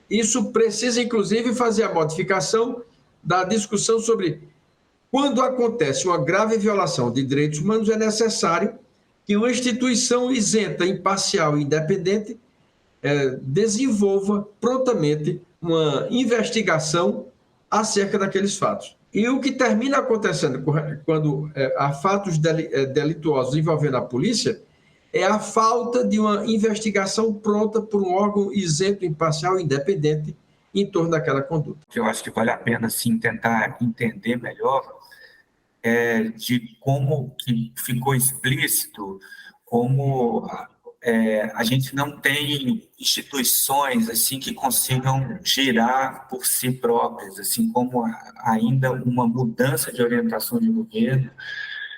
Isso precisa, inclusive, fazer a modificação da discussão sobre quando acontece uma grave violação de direitos humanos, é necessário que uma instituição isenta, imparcial e independente desenvolva prontamente uma investigação acerca daqueles fatos. E o que termina acontecendo quando há fatos delituosos envolvendo a polícia é a falta de uma investigação pronta por um órgão isento, imparcial e independente em torno daquela conduta. Eu acho que vale a pena, sim, tentar entender melhor de como que ficou explícito, como a gente não tem instituições assim que consigam girar por si próprias, assim como ainda uma mudança de orientação de governo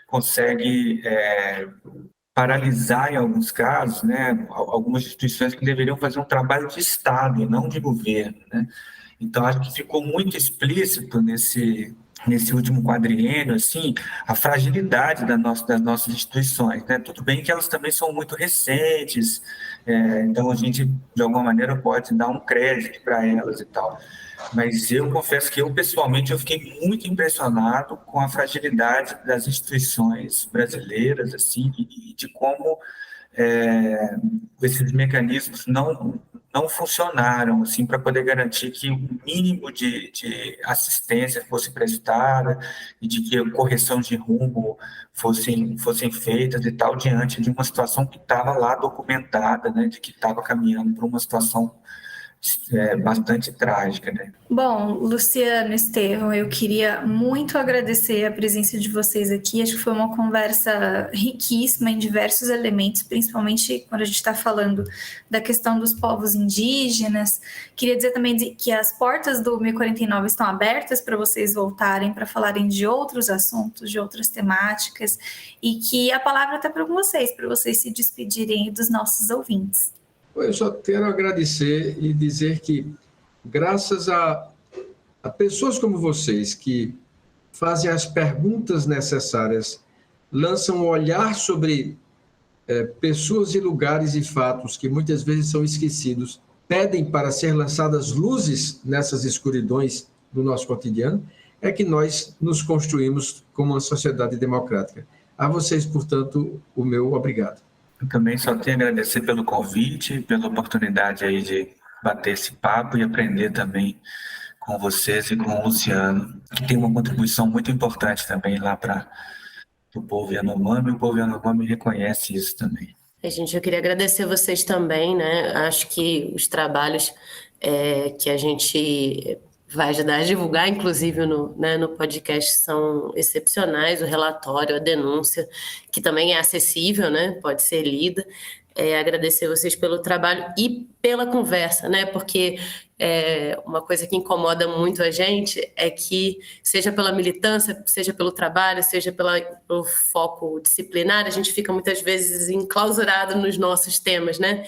consegue paralisar, em alguns casos, né, algumas instituições que deveriam fazer um trabalho de Estado e não de governo, né? Então, acho que ficou muito explícito nesse último quadriênio, assim, a fragilidade das nossas instituições, né? Tudo bem que elas também são muito recentes, então a gente, de alguma maneira, pode dar um crédito para elas e tal. Mas eu confesso que pessoalmente, eu fiquei muito impressionado com a fragilidade das instituições brasileiras, assim, e de como esses mecanismos não funcionaram assim para poder garantir que o mínimo de assistência fosse prestada e de que a correção de rumo fossem feitas e tal, diante de uma situação que estava lá documentada, né, de que estava caminhando para uma situação bastante trágica, né? Bom, Luciano, Estevão, eu queria muito agradecer a presença de vocês aqui. Acho que foi uma conversa riquíssima em diversos elementos, principalmente quando a gente está falando da questão dos povos indígenas. Queria dizer também que as portas do 1049 estão abertas para vocês voltarem para falarem de outros assuntos, de outras temáticas, e que a palavra está para vocês se despedirem dos nossos ouvintes. Eu só quero agradecer e dizer que, graças a pessoas como vocês, que fazem as perguntas necessárias, lançam um olhar sobre pessoas e lugares e fatos que muitas vezes são esquecidos, pedem para ser lançadas luzes nessas escuridões do nosso cotidiano, é que nós nos construímos como uma sociedade democrática. A vocês, portanto, o meu obrigado. Eu também só tenho a agradecer pelo convite, pela oportunidade aí de bater esse papo e aprender também com vocês e com o Luciano, que tem uma contribuição muito importante também lá para o povo Yanomami, e o povo Yanomami reconhece isso também. Gente, eu queria agradecer vocês também, né? Acho que os trabalhos que a gente vai ajudar a divulgar, inclusive no podcast, são excepcionais. O relatório, a denúncia, que também é acessível, né? Pode ser lida. Agradecer vocês pelo trabalho e pela conversa, né? Porque uma coisa que incomoda muito a gente é que, seja pela militância, seja pelo trabalho, seja pelo foco disciplinar, a gente fica muitas vezes enclausurado nos nossos temas, né?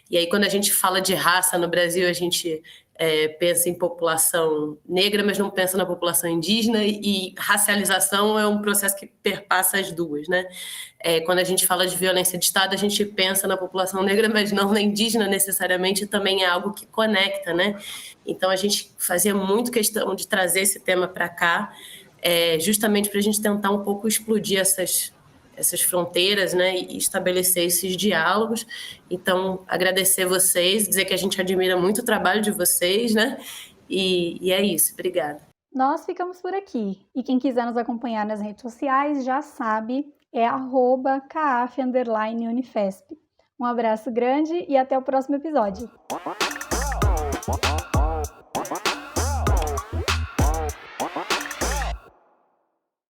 E aí, quando a gente fala de raça no Brasil, a gente pensa em população negra, mas não pensa na população indígena, e racialização é um processo que perpassa as duas, né? Quando a gente fala de violência de Estado, a gente pensa na população negra, mas não na indígena necessariamente, também é algo que conecta, né? Então, a gente fazia muito questão de trazer esse tema para cá, justamente para a gente tentar um pouco explodir essas fronteiras, né, e estabelecer esses diálogos. Então, agradecer vocês, dizer que a gente admira muito o trabalho de vocês, né, e é isso. Obrigada. Nós ficamos por aqui, e quem quiser nos acompanhar nas redes sociais já sabe, é @caaf_unifesp. Um abraço grande e até o próximo episódio.